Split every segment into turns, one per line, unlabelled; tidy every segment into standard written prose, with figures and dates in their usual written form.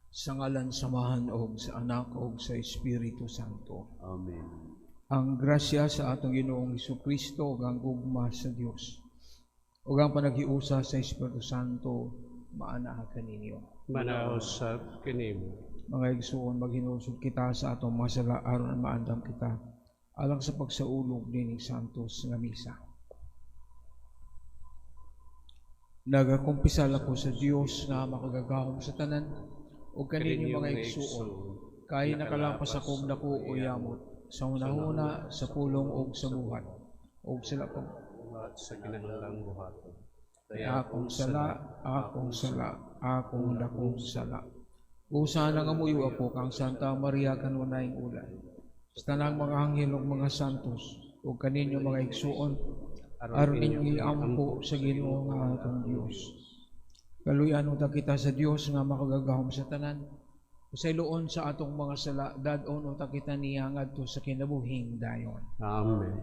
Sa ngalan samahan og sa Anak og sa Espiritu Santo.
Amen.
Ang grasya sa atong Ginoong Hesukristo ug ang gugma sa Dios ug ang panaghiusa sa Espiritu Santo maana kaninyo.
Manausap kinimo.
Mga igsoon, maghinusod kita sa atong mga sala aron maandam kita alang sa pagsaulog dining santos nga misa. Nagakumpisal ako sa Dios nga makagagahom sa tanan o kaninyo mga igsuon, kay nakalapas akong dako o yamot, sa hunahuna, sa pulong o sa buhat, o sila po.
At sa kinahanglang buhaton.
Akong sala, akong dakong sala. Usa nga muyo ako kang Santa Maria kanunayng ulan. Sa tanang mga anghel ug mga santos, o kaninyo mga igsuon, aron inyong iampo sa Ginoo nga atong Dios. Kaluyan uta kita sa Dios nga makagagahom sa tanan. Pasayloon sa atong mga sala, dadon uta kita niya ngadto sa kinabuhing dayon.
Amen.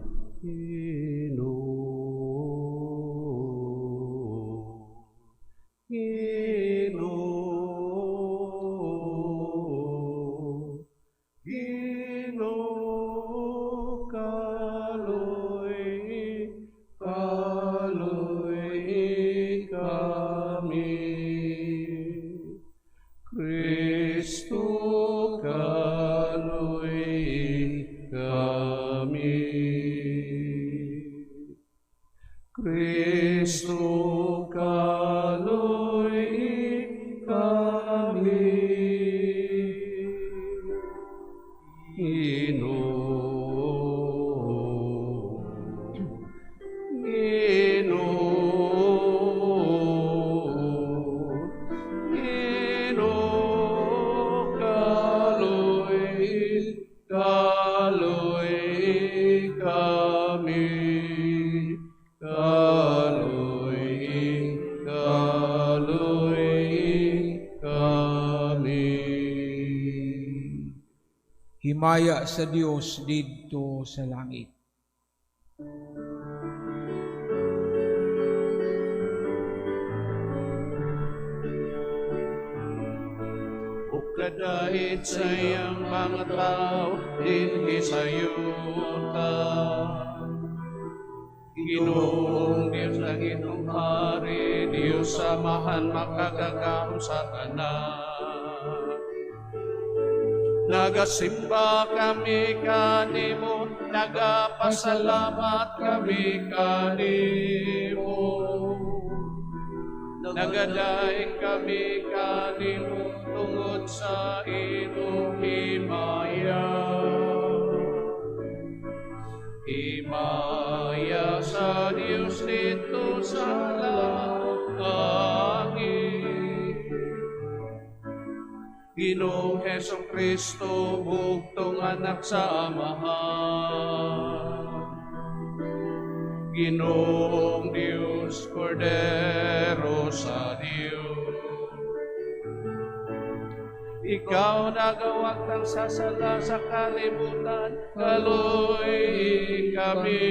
Himaya sa Dios didto sa langit.
Ukadait sa iyang mga tao, dinhi sa yuta. Ginoong Diyos ng inyong hari, Diyos samahan makagagahom sa tanan. Nagasimba kami kanimo, nagapasalamat kami kanimo. Nagadaig kami kanimo tungod sa imong himaya. Himaya sa Dios dito sa langit. Ginoong Hesong Kristo, bugtong anak sa Amahan. Ginoong Diyos, Kordero sa Diyos. Ikaw nagawag ng sasala sa kalibutan, kaluy kami.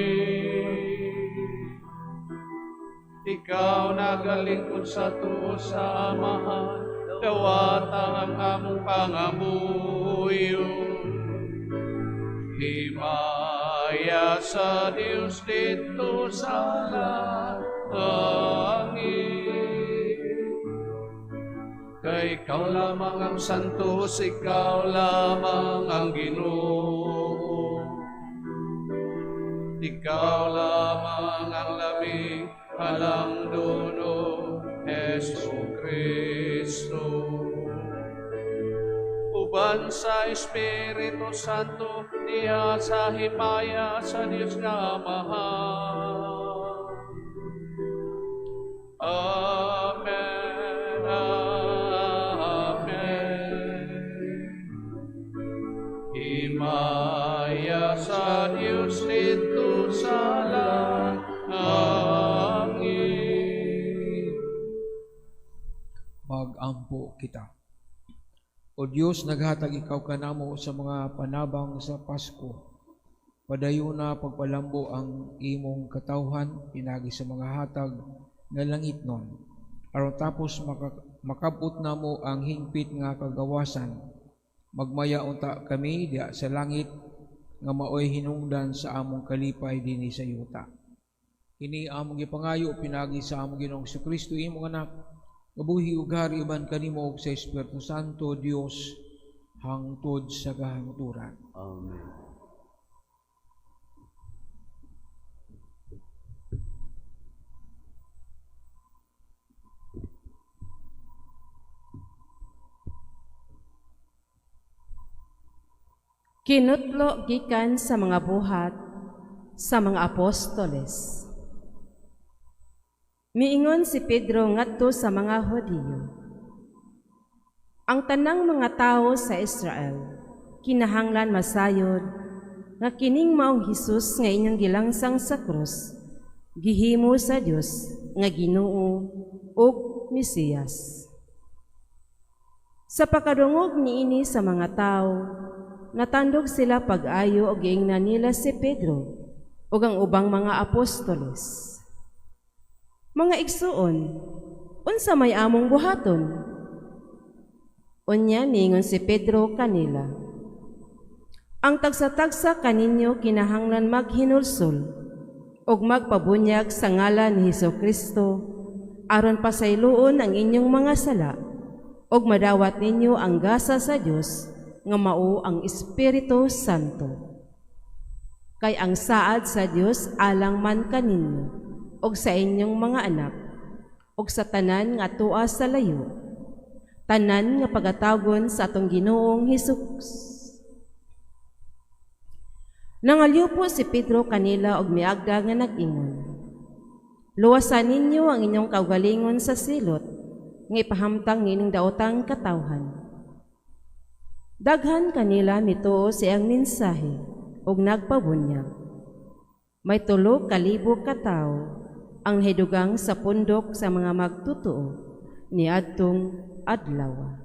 Ikaw nagalingkod sa tuo sa Amahan, dawata ang among pangamuyo. Himaya sa Dios dito sa langit. Kay ikaw lamang ang santos, ikaw lamang ang Ginoo. Ikaw lamang ang lamig, halang duno, Jesucristo. Uban sa Espiritu Santo, diha sa himaya sa Diyos nga Amahan. Amen, amen. Himaya sa Diyos dito sa langit.
Magampo kita. O Diyos, naghatag ikaw kanamo sa mga panabang sa Pasko. Padayon na pagpalambo ang imong katawhan, pinagi sa mga hatag na langit nun. Aron tapos makabot na mo ang hingpit nga kagawasan. Magmaya unta kami diya sa langit, nga maoy hinungdan sa among kalipay dinhi sa yuta. Kini among gipangayo pinagi sa among Ginoong Jesucristo imong anak, mabuhi ug hari man kanimo ug sa Espiritu Santo Dios hangtod sa kahangturan.
Amen.
Kinutlo gikan sa mga buhat sa mga apostoles. Miingon si Pedro ngadto sa mga Hudiyo. Ang tanang mga tao sa Israel kinahanglan masayod nga kining maong Hesus nga inyong gilangsang sa krus gihimo sa Dios nga Ginoo ug Mesiyas. Sa pakadungog niini sa mga tao, natandog sila pag-ayo og giingnan nila si Pedro ug ang ubang mga apostoles. Mga igsuon, unsa may among buhaton? Unya niingon si Pedro kanila, ang tagsa-tagsa kaninyo kinahanglan maghinulsol ug magpabunyag sa ngalan ni Hesukristo aron pasayloon ang inyong mga sala ug madawat ninyo ang gasa sa Dios nga mao ang Espiritu Santo. Kay ang saad sa Dios alang man kaninyo og sa inyong mga anak og sa tanan nga tuwa sa layo, tanan nga pagatagon sa atong Ginoong Hesus. Nangalyo po si Pedro kanila og miagda nga nag-ingon, luwasan ninyo ang inyong kaugalingon sa silot nga ipahamtang nining daotang katawhan. Daghan kanila nito siyang mensahe ug nagpabunyag. May 3,000 ka tawo ang hidugang sa pundok sa mga magtutuo niadtong adlaw.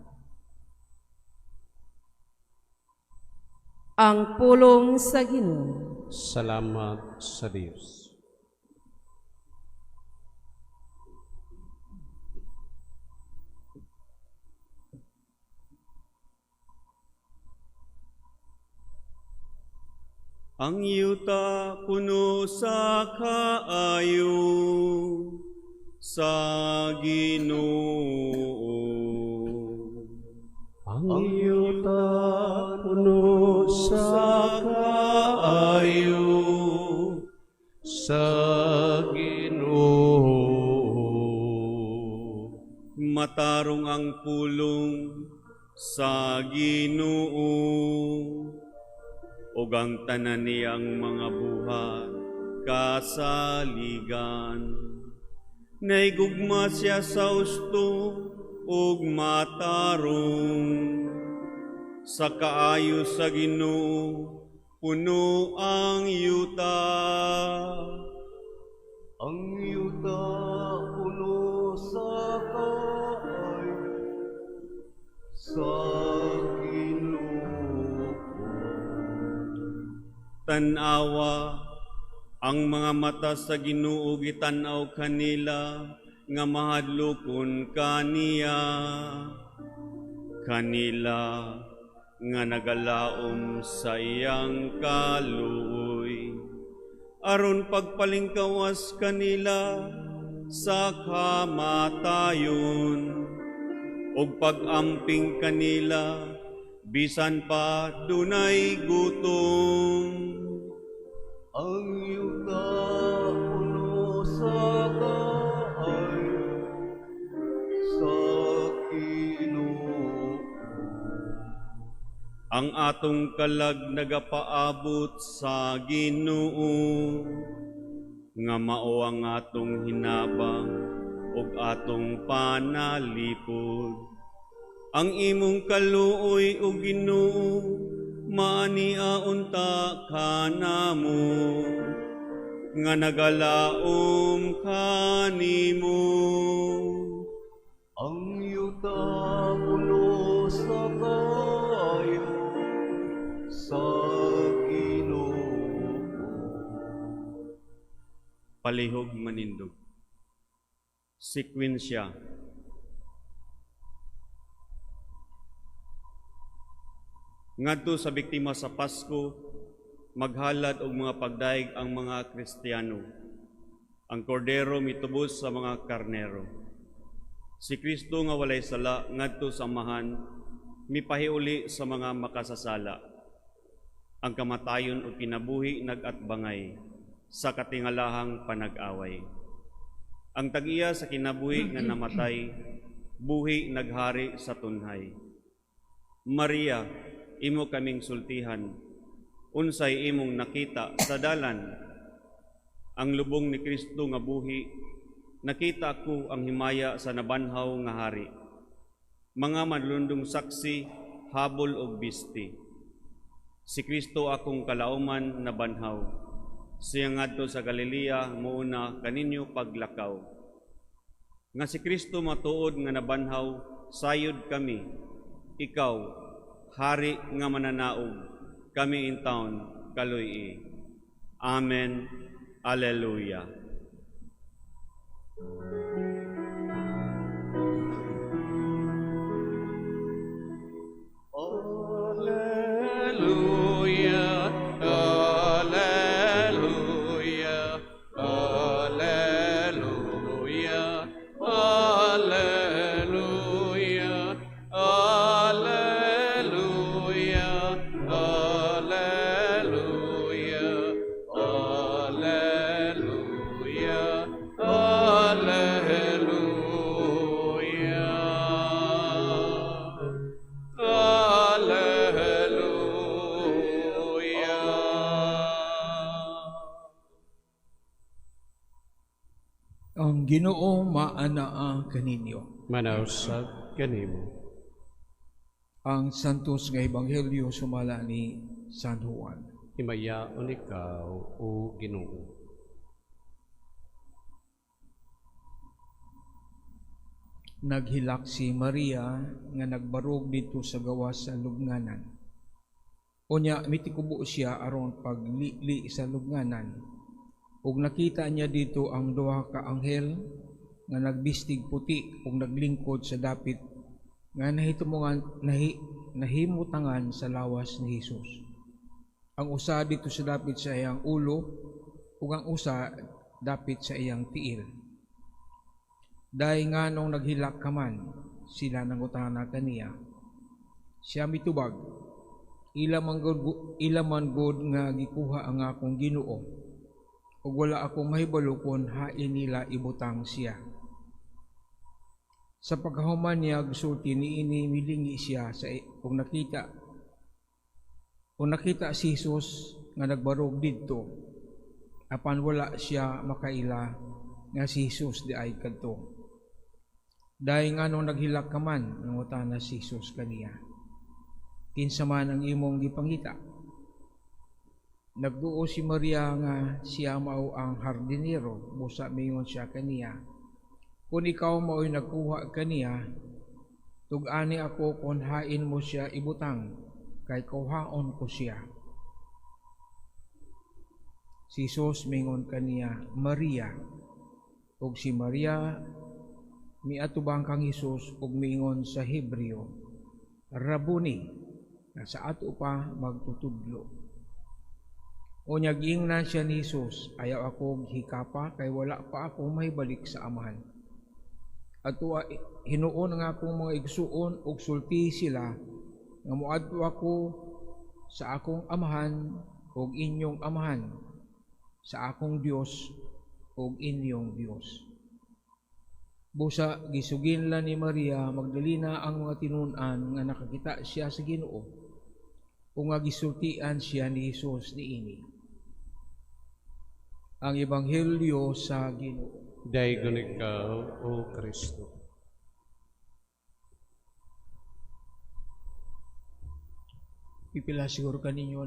Ang pulong sa Ginoo.
Salamat sa Diyos. Ang yuta puno sa kaayo sa Ginoo. Ang yuta puno sa kaayo sa Ginoo. Matarong ang pulong sa Ginoo. ug ang tanan niyang mga buhat kasaligan. Naigugma siya sa husto ug matarong, sa kaayo sa Ginoo puno ang yuta. Ang yuta puno sa kaayo sa tanawa ang mga mata sa Ginoo gitanaw kanila nga mahadlokon kaniya. Kanila nga nagalaom sa iyang kaluoy aron pagpalingkawas kanila sa kamatayon ug pag-amping kanila bisan pa dunay gutom. Ang yuta puno sa kaayo sa Ginoo. Ang atong kalag nagapaabot sa Ginoo, nga mao ang atong hinabang ug atong panalipod. Ang imong kaluoy o Ginoo, maaniaunta ka namo, nga nagalaom kanimo. Ang yuta puno sa kaayo sa Ginoo. Palihog manindog. Sekwensya.
Ngadto sa biktima sa Pasko, maghalad og mga pagdaig ang mga Kristiyano. Ang kordero mitubos sa mga karnero. Si Kristo nga walay sala ngadto sa amahan, mipahiuli sa mga makasasala. Ang kamatayon o kinabuhi nagatbangay sa katingalahang panag-away. Ang tag-iya sa kinabuhi nga namatay, buhi naghari sa tunhay. Maria, imo kaming sultihan, unsay imong nakita sa dalan. Ang lubong ni Kristo nga buhi, nakita ko ang himaya sa nabanhaw nga hari. Mga madlundong saksi, habol og bisti. Si Kristo akong kalauman na banhaw. Siya ngadto sa Galilea muuna kaninyo paglakaw. Nga si Kristo matuod nga nabanhaw, sayod kami. Ikaw, hari nga mananaog, kami in town kaluy. Amen. Alleluia.
Alleluia, alleluia, alleluia, alleluia, alleluia, alleluia, alleluia,
Ang Ginoo maanaa kaninyo.
Manausab kanimo.
Ang santos nga ebanghelyo sumala ni San Juan.
Himayaon ikaw, o Ginoo.
Naghilak si Maria nga nagbarog dito sa gawas sa lubnganan. Unya mitikubo siya aron paglili sa lubnganan. Ug nakita niya dito ang duha ka anghel nga nagbistig puti ug naglingkod sa dapit nga nahimutangan sa lawas ni Hesus. Ang usa dito sa dapit sa iyang ulo ug ang usa dapit sa iyang tiil. Dahil nga nung naghilak ka man, sila nangutana kaniya. Siya mitubag, ila man god nga gikuha ang akong Ginoo, ug wala akong mahibalo kung hain nila ibutang siya. Sa pagkahuman niya, gusulti niini milingi siya sa kung nakita si Jesus nga nagbarog didto, apan wala siya makaila nga si Jesus di ay kadto. Dahil nga nung naghilak ka man, nangutana si Jesus kaniya, kinsa man ang imong gipangita? Nagduo si Maria nga siya mao ang hardinero, busa mingon siya kaniya, kung ikaw mao'y nagkuha kaniya, tug-ani ako kung hain mo siya ibutang, kay kuhaon ko siya. Si Jesus mingon kaniya, Maria. Ug si Maria miatubang kang Hesus ug mingon sa Hebreo, Rabuni, na sa ato pa magtutudlo. Unya giingnan siya ni Hesus, ayaw ako hikapa kay wala pa ako mahibalik sa amahan. Ato hinuon nga akong mga igsuon ug sulti sila nga moadto ako sa akong amahan ug inyong amahan, sa akong Dios ug inyong Dios. Busa gisugin la ni Maria Magdalena ang mga tinun-an nga nakakita siya sa Ginoo o nga gisultian siya ni Hesus niini. Ang ebanghelyo sa Ginoo.
Daygon ikaw, o Kristo.
Pipila siguro kaninyo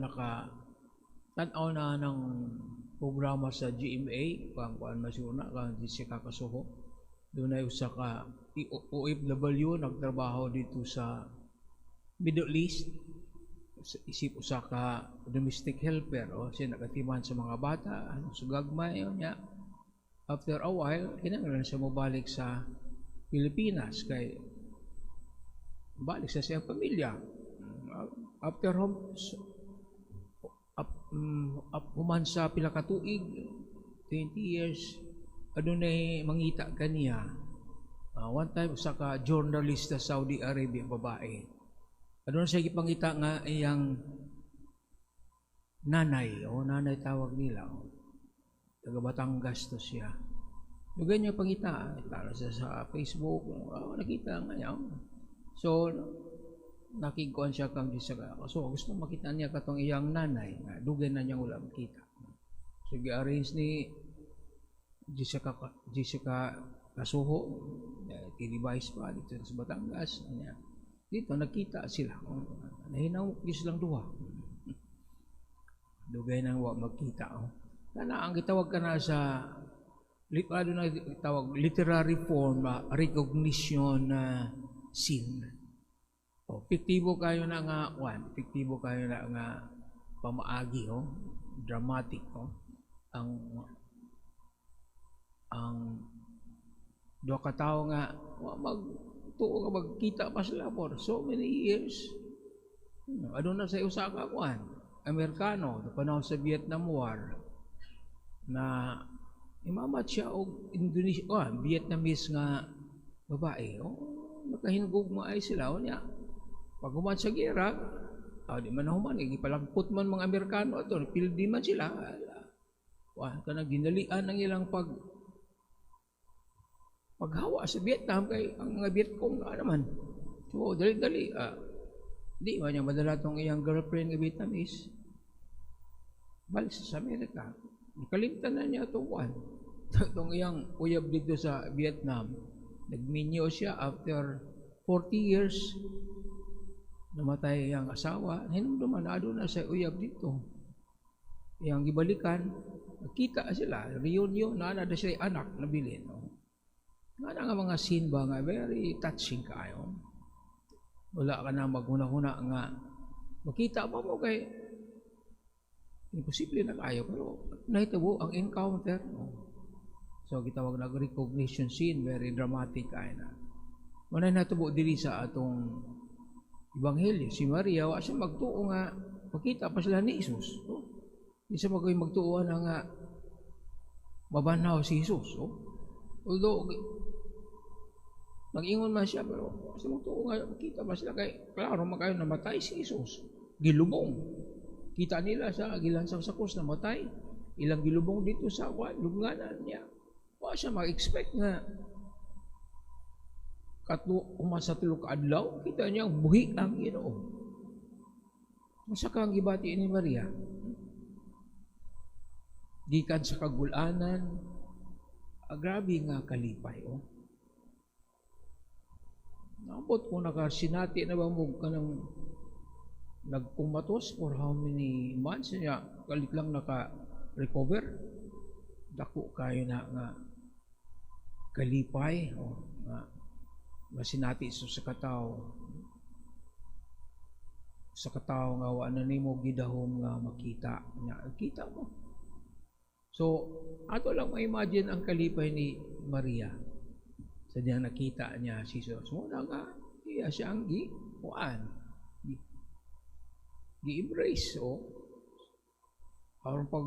tanaw na ng programa sa GMA, kuan masyuna kang di siya kakasuho. Doon ay usa ka OFW nagtrabaho dito sa Middle East. Isip usa ka domestic helper o siya nagatiman sa mga bata, sugagmay niya. After a while, kinahanglan siya mabalik sa Pilipinas kay balik sa siyang pamilya. after human sa pila ka tuig, 20 years, adunay mangita kaniya. One time sa ka journalist sa Saudi Arabia, babae. Adunay siya gipangita nga iyang nanay, nanay tawag nila. Taga Batangas to siya. Lugay niya pangita, tala siya sa Facebook, nakita nga niya. So, nakikuan siya kang Jessica. So, gusto makita niya katong iyang nanay, dugay na niyang wala makita. So, gi-arrange ni Jessica Kasuho, ti-device pa dito sa Batangas. Dito, nagkita sila. Nahinaw, silang duha. Dugay nang wala magkita. Kana, ang gitawag ka na sa literary form, recognition scene. Piktibo kayo na nga, piktibo kayo na nga pamaagi, dramatic, ang do ka tao nga, magtuo nga magkita pa sila for so many years. Ano na sa usaka, Amerikano, na panahon sa Vietnam War, na imamat siya o Indonesia, Vietnamese nga babae, nakahinugog maay sila, niya. Pag human sa gera, di man human, ipalagpot man mga Amerikano, pildi man sila, kanang ginalian ng ilang paghawa sa Vietnam, kay ang mga Vietcong naman. So, dali-dali, di man niya madala tong iyang girlfriend nga Vietnamese, balis sa Amerika. Nakalimtan na niya itong itong iyang uyab dito sa Vietnam. Nagminyo siya after 40 years, namatay ang asawa, hinumduman na na sa uyab dito. Iyang gibalikan, nakita sila, reunion, na siya anak na bilin. Nga nga mga scene ba nga, very touching kayo. Wala ka na maghuna-huna nga, makita pa mo kay, imposible na kayo, pero nahitabo ang encounter. So, gitawag na recognition scene, very dramatic kayo na. Manay natabo diri sa atong Ebanghelyo, si Maria, wa siya magtuo nga, makita pa sila ni Jesus. Isa magtuo na nga, mabanaw si Jesus. Although, mag-ingon man siya, pero sa magtuo nga, makita pa sila kay, klaro makayo namatay si Jesus. Gilubong. Kita nila sa gilansang sa krus namatay. Ilang gilubong dito sa lubnganan niya. Wa siya mag-expect nga sa tulog kaadlaw, kita niya ang buhi ang Ginoo. Masa kang gibati ni Maria? Gikan sa kagulanan, grabe nga kalipay. Naabot ko nakasinati na ba mo ka ng nagkumatos for how many months niya, kalit lang naka-recover. Dako kayo na nga kalipay, nga masinati sa kataw nga wala nimo gidahom nga makita nya kita mo. So ato lang ma-imagine ang kalipay ni Maria sa diyang nakita niya si Jesus. Muna nga iya siyang gi-embrace parang pag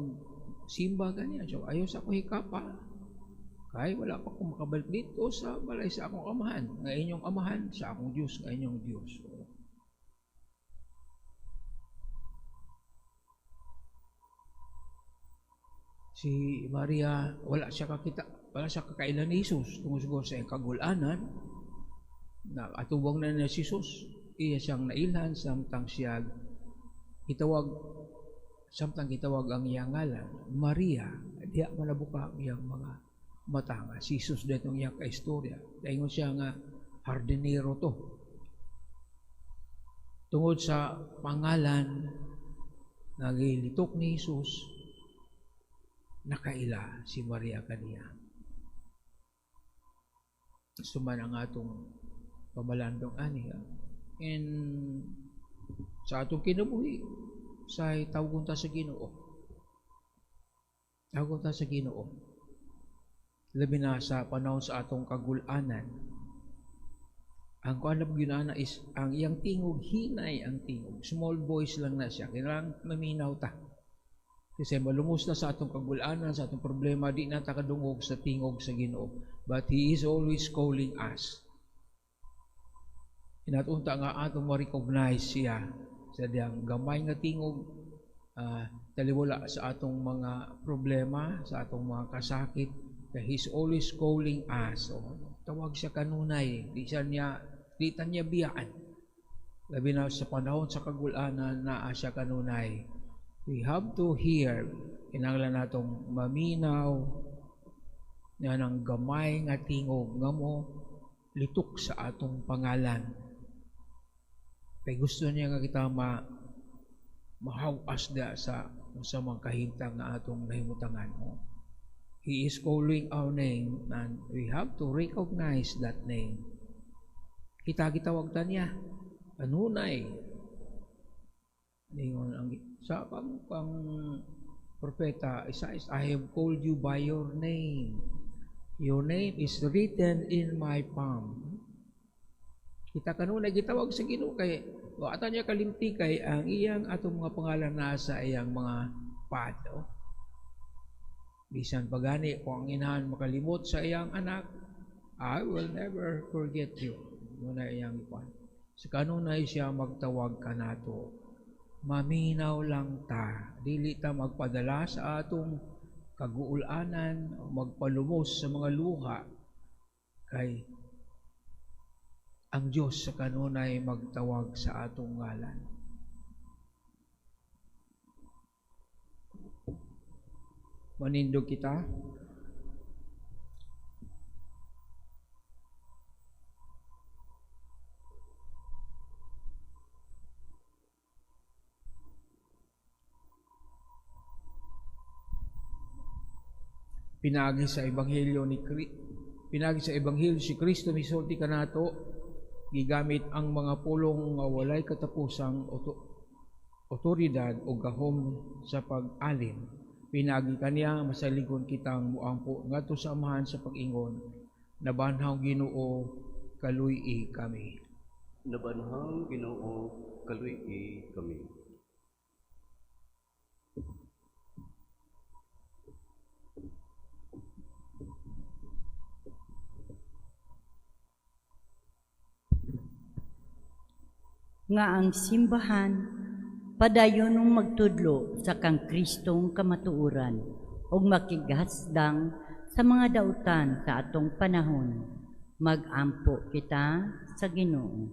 simba kanya. So ayaw sa ko hikapa kay wala pa akong makabalik dito sa balay sa akong amahan. Nga inyong amahan, sa akong Diyos, nga inyong Diyos. Si Maria, wala siya kakailan ni Jesus tungkol siguro sa kagulanan. Atubang na niya si Jesus. Iya siyang nailan, samtang gitawag ang iyang ngalan, Maria, diya malabuka ang iyang mga mata nga. Si Jesus dito ang iyang kaistorya. Daingon siya nga, hardinero to. Tungod sa pangalan, nagilitok ni Jesus, nakaila si Maria kaniya. Suman ang atong pamalandong ani. And sa atong kinabuhi, sa tawagon ta sa Ginoo. Tawagon ta sa Ginoo. Labi na sa panahon sa atong kagulanan, ang kuanap ginana is ang iyang tingog hinay ang tingog, small voice lang na siya, kailangan maminaw ta. Kasi malumos na sa atong kagulanan, sa atong problema, di na ta kadungog sa tingog sa Ginoo. But He is always calling us. Inatunta nga atong ma-recognize siya sa diyang gamay nga tingog, taliwala sa atong mga problema, sa atong mga kasakit, kaya He's always calling us. Tawag siya kanunay, di ta niya biyaan. Labi na sa panahon sa kagulanan na siya kanunay. We have to hear, kinanglan natong maminaw, na ng gamay nga tingog nga mo, litok sa atong pangalan. Kaya gusto niya nga kita mahawas da sa mga kahintang na atong nahimutangan mo. He is calling our name and we have to recognize that name. Kita gitawag ta niya, kanunay. Sa pang propeta, isa is, I have called you by your name. Your name is written in my palm. Kita kanunay gitawag sa Ginoo kay ata niya kalimti kay ang iyang atong mga pangalan nasa iyang mga pado. Bisan pagani kung ang inahan makalimot sa iyang anak, I will never forget you. Muna iyang ipan. Sa kanunay siya magtawag ka nato. Maminaw lang ta. Dili ta magpadala sa atong kaguulanan o magpalumos sa mga luha. Kay ang Diyos sa kanunay magtawag sa atong ngalan. Manindog kita. Pinagi sa Ebanghelyo si Kristo misulti kanato, gigamit ang mga pulong nga walay katapusang otoridad o gahom sa pag-alin. Pinagi kaniya masaligon kitang muampo ngadto sa amahan sa pag-ingon, nabanhaw Ginoo kaluy-i kami.
Nabanhaw Ginoo kaluy-i kami.
Nga ang simbahan padayonong magtudlo sa kang Kristong kamatuuran ug makigasdang sa mga dautan sa atong panahon. Magampo kita sa Ginoo.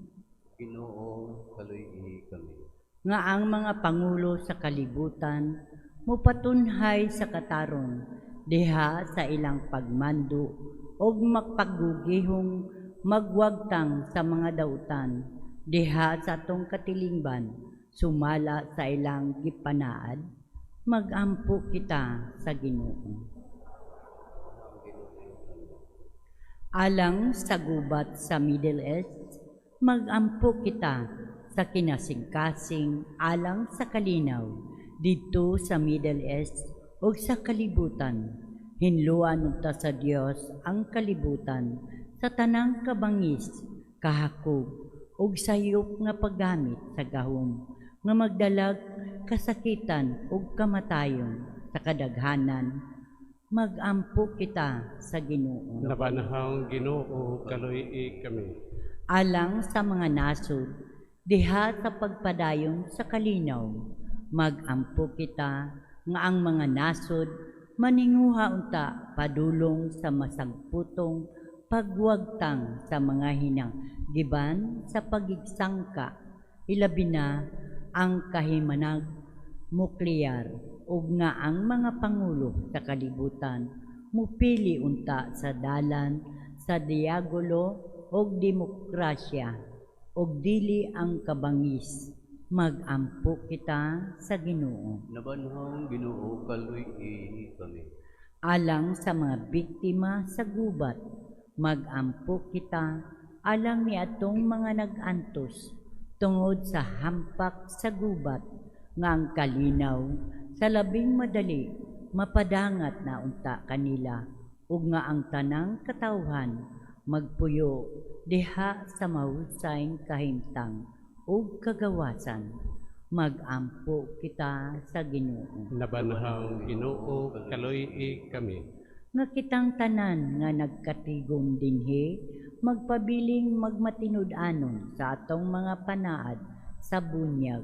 Ginoo kaluy-i kami.
Nga ang mga pangulo sa kalibutan mopatunhay sa kataron diha sa ilang pagmando ug magpagugihong magwagtang sa mga dautan diha sa atong katilingban, sumala sa ilang gipanaad, magampo kita sa Ginoo. Alang sa gubat sa Middle East, magampo kita sa kinasingkasing alang sa kalinaw dito sa Middle East o sa kalibutan. Hinluan unta sa Dios ang kalibutan sa tanang kabangis, kahakog, ug sayop nga paggamit sa gahom nga magdalag kasakitan ug kamatayon sa kadaghanan, magampo kita sa Ginoo.
Nabanhaw Ginoo kaluy-i kami.
Alang sa mga nasod diha sa pagpadayon sa kalinaw, magampo kita nga ang mga nasod maninguha unta padulong sa masagputong pagwagtang sa mga hinang giban sa pagigsangka, ilabi na ang kahimanag nuklear ug nga ang mga pangulo sa kalibutan mupili unta sa dalan sa diagulo ug demokrasya ug dili ang kabangis. Magampo kita sa Ginoo.
Nabanhaw Ginoo kaluy-i kami.
Alang sa mga biktima sa gubat, magampo kita alang ni atong mga nag-antos tungod sa hampak sa gubat nga ang kalinaw sa labing madali mapadangat na unta kanila ug nga ang tanang katawhan magpuyo diha sa mahusayng kahimtang ug kagawasan. Magampo kita sa Ginoo.
Nabanhang Ginoo, kaluy kami.
Nga kitang tanan nga nagkatigom dinhi, magpabiling magmatinud-anon sa atong mga panaad sa bunyag.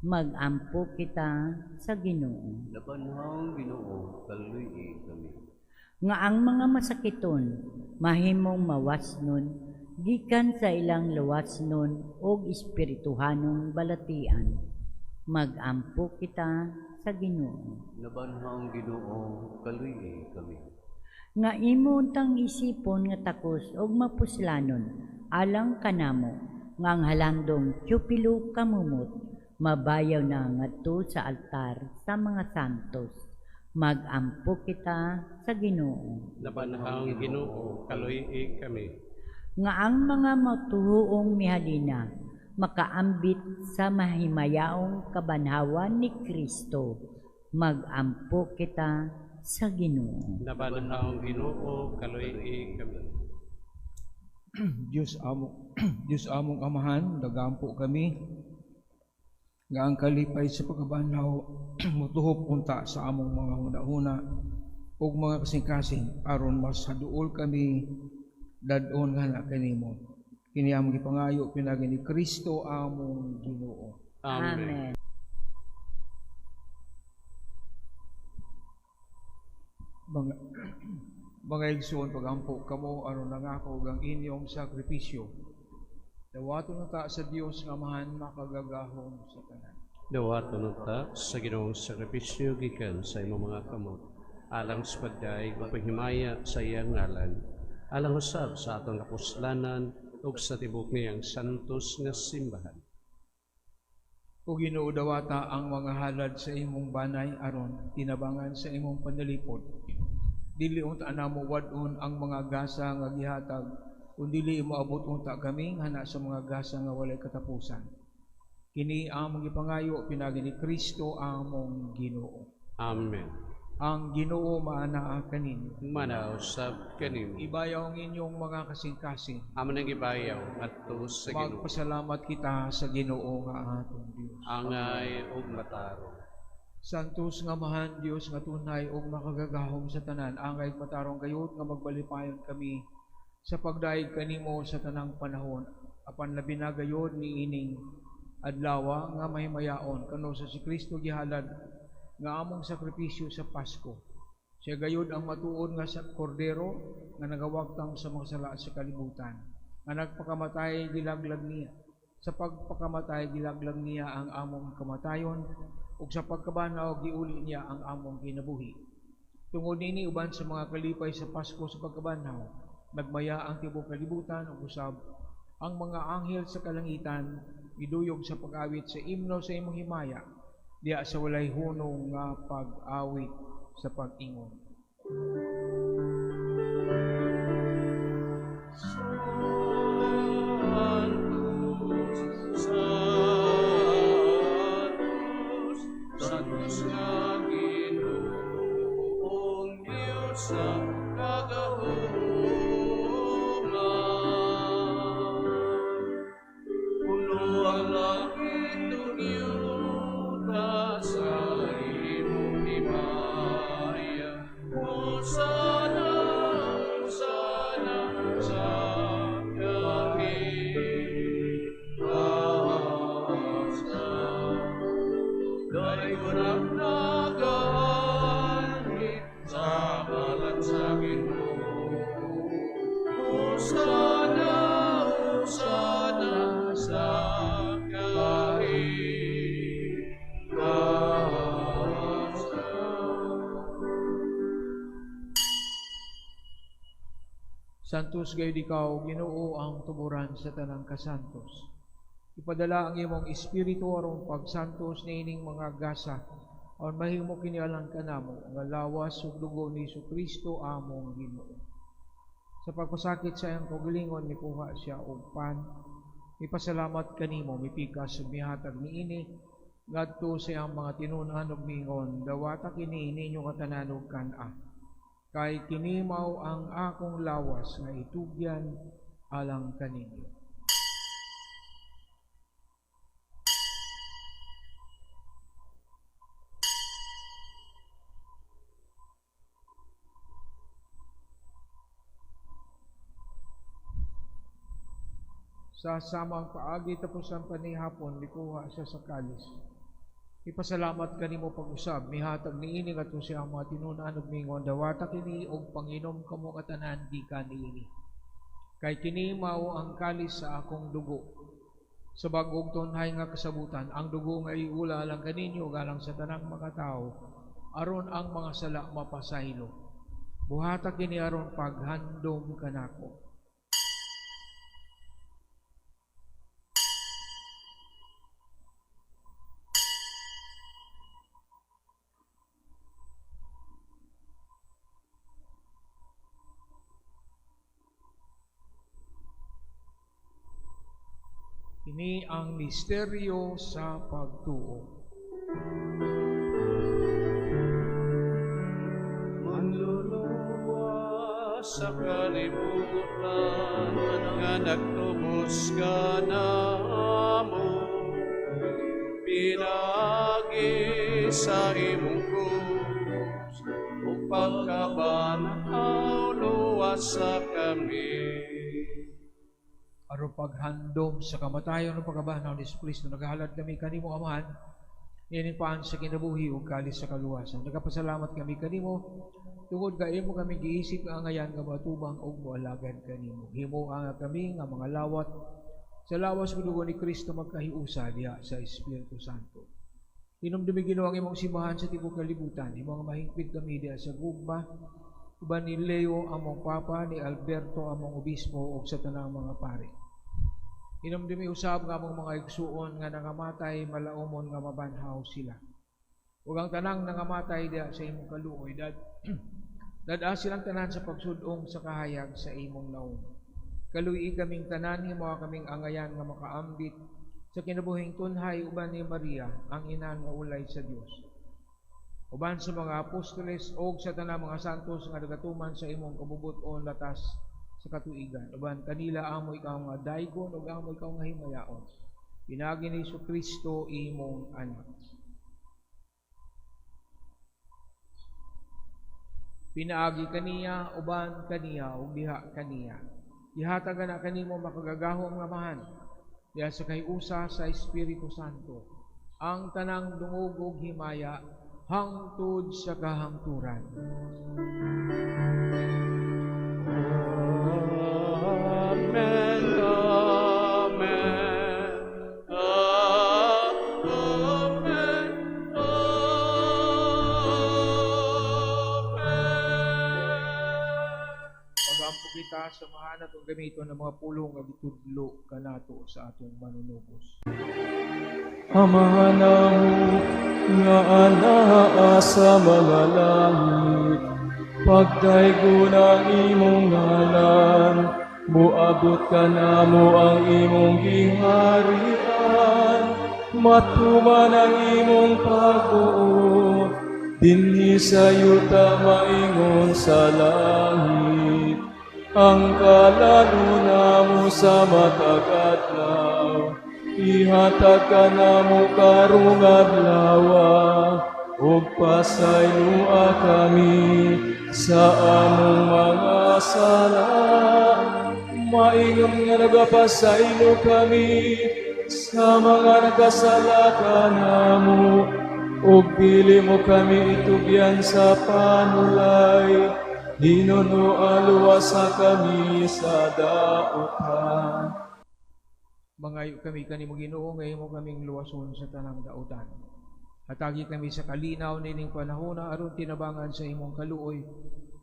Magampo kita sa Ginoo.
Nabanhang Ginoo, kaluy kami.
Nga ang mga masakiton mahimong mawasnon gikan sa ilang lawasnon og espirituhanong balatian. Magampo kita sa Ginoo.
Nabanhang Ginoo, kaluy kami.
Nga imo untang isipon nga takos og mapuslanon alang kanamo nga ang halandong tiyupilo kamumot mabayaw na ngadto sa altar sa mga santos. Magampo kita sa Ginoo.
Nabanhang Ginoo, kaluy kami.
Nga ang mga matuhuong mihalina makaambit sa mahimayaong kabanhawan ni Kristo. Magampo kita sa Ginoo.
Nabanhang Ginoo, kaluy kami.
Diyos among amahan, nagampo kami nga ang kalipay sa pagkabanhaw mutuhop punta sa among mga hunahuna ug mga kasing-kasing aron mas haduol kami dadon nga na kanimo. Kini among gipangayo pinagi ni Kristo among Ginoo.
Amen.
Mga igsoon, pagampo kamo aron nangako ang inyong sakripisyo. Dawaton na ta sa Dios nga mahan makagagahom sa tanan.
Dawaton ta sa Ginoong sakripisyo gikan sa imong mga kamot, alang sa pagdaig o paghimaya sa iyang ngalan, alang usab sa atong kapuslanan ug sa tibok niyang santos nga simbahan.
O Ginoo, dawata ang mga halad sa imong banay aron tinabangan sa imong panalipod. Dili unta namo wadon ang mga gasa nga gihatag, kundili moabot unta kami hana sa mga gasa nga walay katapusan. Kini among gipangayo pinagi ni Kristo among Ginoo.
Amen.
Ang Ginoo maanaa kanin.
Manaw sab kanin.
Ibayaw ang inyong mga kasing-kasing.
Amon ang ibayaw adto sa Ginoo.
Magpasalamat kita sa Ginoo nga atong Dios.
Angay ug matarong.
Santos nga mahan Dios nga tunay ug makagagahom sa tanan, angay matarong gayud nga magbalipayon kami sa pagdaig kanimo sa tanang panahon. Apan labi na gayud ni ining adlaw nga mahimayaon kano sa si Kristo gihalad nga among sakripisyo sa Pasko. Siya gayud ang matuod nga sa kordero nga nagawagtang sa mga sala sa kalibutan, nga nagpakamatay gilaglag niya. Sa pagpakamatay gilaglag niya ang among kamatayon, ug sa pagkabanaw giuli niya ang among kinabuhi. Tungod nini uban sa mga kalipay sa Pasko sa pagkabanaw, nagmaya ang tibok kalibutan ug usab ang mga anghel sa kalangitan giduyog sa pag-awit sa imno sa imong himaya, diya sa walay hunong nga pag-awit sa pag-ingon.
Santos nga Ginoong Diyos sa kagahuman. Puno ang langit tunyuta sa imong himaya. Hosana, Hosana sa kahitasan. Dari urang naganit sa balat sa Ginoo. Hosana, Hosana sa
Santos gayud ikaw, Ginoo, ang tuburan sa tanang kasantos. Ipadala ang imong espiritu aron pagsantos niining mga gasa aron mahimo kinialang kanamo nga lawas ug dugo ni Kristo among Ginoo. Sa pagpasakit sa iyang kaugalingon nikuha siya og pan. Ipasalamat kanimo mipikas ug mihatag niini ngadto sa iyang mga tinunan ug mingon, dawata kini ninyo katanan ug kan-a. kay kinimaw ang akong lawas nga itugyan alang kaninyo. Sa samang paagi tapos ang panihapon, likuha siya sa kalis. Ipasalamat kanimo pag-usab, mihatag niini ngadto siya ang mga tinunan ug mingon, dawata kini og panginom kamo katanan gikan niini. Kay kini mao ang kalis sa akong dugo. Sa bag-og tunhay nga kasabutan, ang dugo nga iula lang kaninyo galang sa tanang mga tao, aron ang mga sala mapasaylo. Buhata kini aron paghandom kanako. Ini ang misteryo sa pagtuo.
Manluluwa sa kalibutan nga nagtubos ka namo, pinagi sa imong krus ug pagkabanaw luwas sa kami.
Aron paghandom sa kamatayon ng pagkabanaw ni Kristo, naghahalad kami kanimo Amahan, ninipaan sa kinabuhi ug kalis sa kaluwasan. Nagapasalamat kami kanimo, tungod ka imo kami giisip nga ngayan nga matubang ug moalagad kanimo. Himo nga kami nga mga lawat sa lawas ug dugo ni Kristo magkahiusa diha sa Espiritu Santo. Hinumdumi Ginoo ang imong simbahan sa tibuok kalibutan, imo nga mahingpit kami diha sa gugma, uban ni Leo among papa, ni Alberto among obispo ug sa tanang mga pare. Hinumdumi usab nga among mga igsuon nga nangamatay, malaumon nga mabanhaw sila. Ug ang tanang nangamatay diha sa imong kaluoy, dad silang tanan sa pagsudong sa kahayag sa imong naong. Kaluyi kaming tanan, himo kaming angayan nga makaambit sa kinabuhing tunhay uban ni Maria, ang ina nga ulay sa Dios. Uban sa mga apostoles o sa tanang mga santos nga nagatuman sa imong kabubuton latas sa katuigan. Uban kanila amo ikaw nga daygon ug amo ikaw nga himayaon. Pinagi ni Kristo imong anak. Pinaagi kaniya uban kaniya ug diha kaniya. Ihatag na kanimo makagagahom nga Amahan diha sa kahiusa sa Espiritu Santo. Ang tanang dungog ug himaya hangtod sa kahangturan.
Amen, amen, amen, amen.
Pagampo kita sa mahanat ug gamiton ng mga pulong nga gitudlo kanato sa atong manunubos.
Amahan namo nga anaa sa mga langit, pagdaygo ng imong ngalan, muabot ka namo ang imong giharian, matuman ang imong pagbuot, dinhi sa yuta maingon sa langit, ang kalaluna mo sa matag adlaw, ihatag ka namo karong adlaw, ug pasaylua kami sa among mga sala. Maingon nga nagapasaylo kami sa mga nagkasala kanamo, ug dili mo kami itugyan sa panulay, hinunualuwasa kami sa daotan.
Mangayo kami kanimo Ginoo, ngayon mo kaming luwason sa tanang dautan. Hatagi kami sa kalinaw nining panahon aron tinabangan sa imong kaluoy.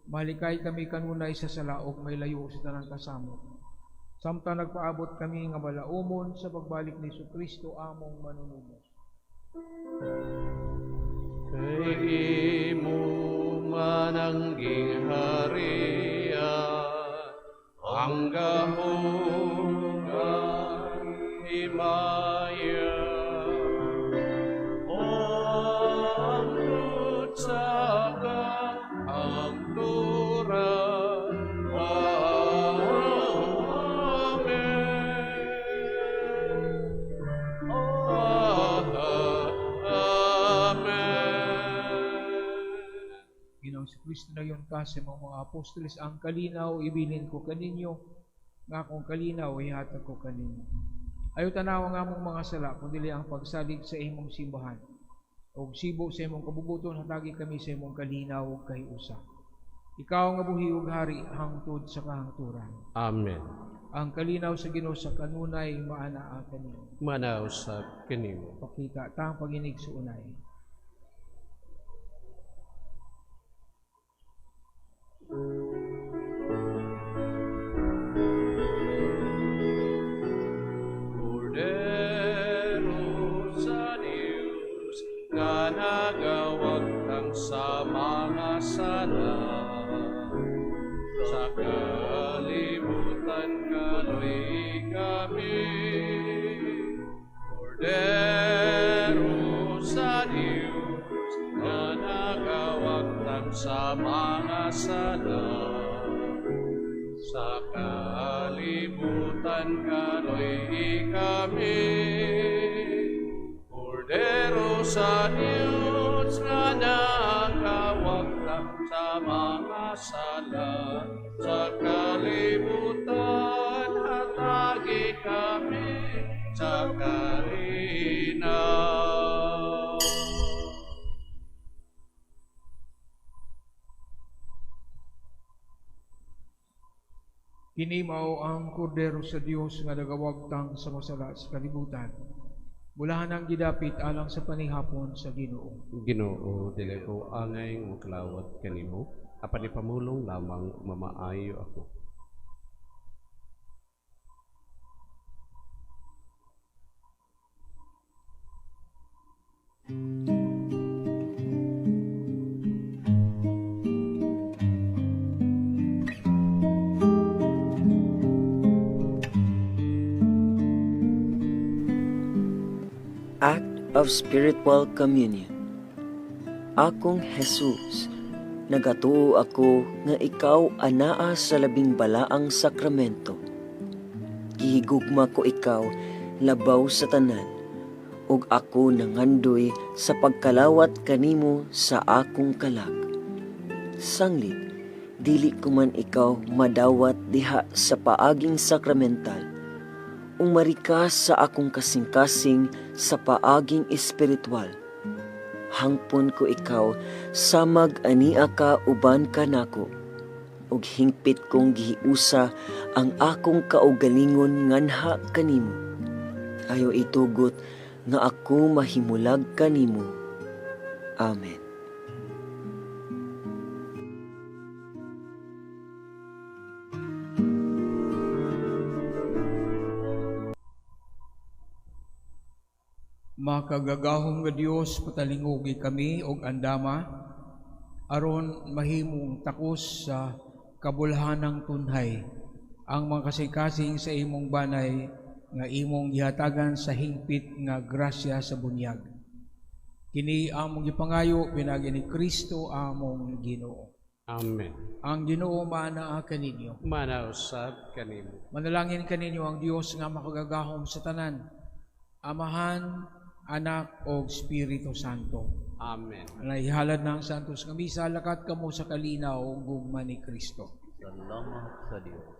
Malikay kami kanunay sa salaog may layo sa tanang kasamo. Samtang nagpaabot kami nga malaumon sa pagbalik ni Kristo among manunubos.
Kay imo manangging harian, ang gahong himaya, o ang tutsaga, ang
Kristo na yun ka sa mga apostoles, ang kalinaw ibilin ko kaninyo, nga akong kalinaw ihatag ko kaninyo. Ayaw tanawa nga mong mga sala, kundi ang pagsalig sa imong simbahan. O sibo sa imong kabubuton, hatagi kami sa imong kalinaw kay usa. Ikaw nga buhi ug hari hangtod sa kahangturan.
Amen.
Ang kalinaw sa Ginoo sa kanunay maanaa kanimo.
Manaw sa kanimo.
Pakita tang paginig sa unay.
Kordero sa Diyos, nga nagawag kang sa mga sala, sa kalibutan kaloy kami. Kordero sa Diyos, nga nagawag kang sa mga sala, sa kalibutan kaloy kami. Kordero sa Diyos, nga nagawag kang sa mga sala, sa kalibutan hatagi kami sa kalinaw.
Kini mao ang kordero sa Dios nga nagawag tang sa masala sa kalibutan. Bulahan ang gidapit alang sa panihapon sa Ginoo.
Ginoo, dili ko angay ng maklawat kanimo, apan ipamulong lamang mamaayo ako.
Act of Spiritual Communion. Akong Jesus, nagatuo ako nga ikaw anaa sa labing balaang sakramento. Gihigugma ko ikaw labaw sa tanan, ug ako nangandoy sa pagkalawat kanimo sa akong kalag. Sanglit, dili ko man ikaw madawat diha sa paaging sakramental, umarikas sa akong kasing-kasing sa paaging espiritual. Hangpon ko ikaw samag ania ka uban kanako, ug hingpit kong gihiusa ang akong kaugalingon nganha kanimo. Ayo itugot nga ako mahimulag kanimo. Amen.
Makagagahong nga Dios patalingogi kami og andama aron mahimong takos sa kabulhanang tunhay ang mga kasing-kasing sa imong banay nga imong gihatagan sa hingpit nga grasya sa bunyag. Kini among gipangayo pinagi ni Kristo among Ginoo.
Amen.
Ang Ginoo maanaa kaninyo.
Manaw sa kanimo.
Manalangin kaninyo ang Dios nga makagagahom sa tanan, Amahan, Anak o Espiritu Santo.
Amen.
Naihalad ng Santos nga misa, lakat kamo sa kalinaw ug gugma ni Kristo.
Salamat sa Diyos.